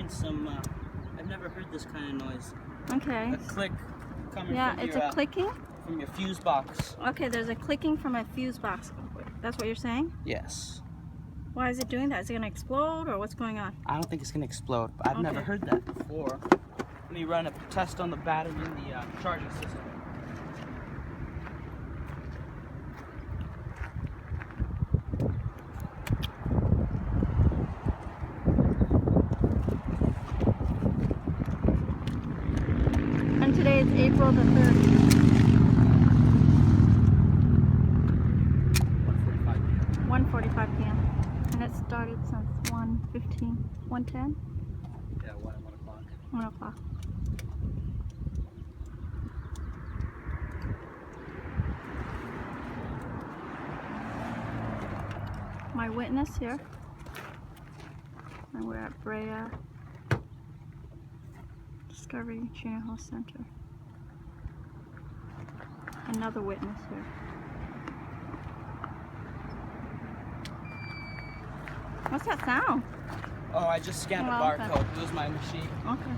hearing some, I've never heard this kind of noise. Okay. A click coming Yeah, from it's your, a clicking? from your fuse box. Okay, there's a clicking from a fuse box. That's what you're saying? Yes. Why is it doing that? Is it going to explode or what's going on? I don't think it's going to explode, but I've never heard that before. Let me run a test on the battery in the charging system. And today is April the 3rd. 1:45 p.m. And it started since 1:15, 1:10? Yeah, 1 o'clock. 1 o'clock. My witness here. And we're at Brea Discovery Junior Health Center. Another witness here. What's that sound? Oh, I just scanned a Oh, okay. barcode. It was my machine. Okay.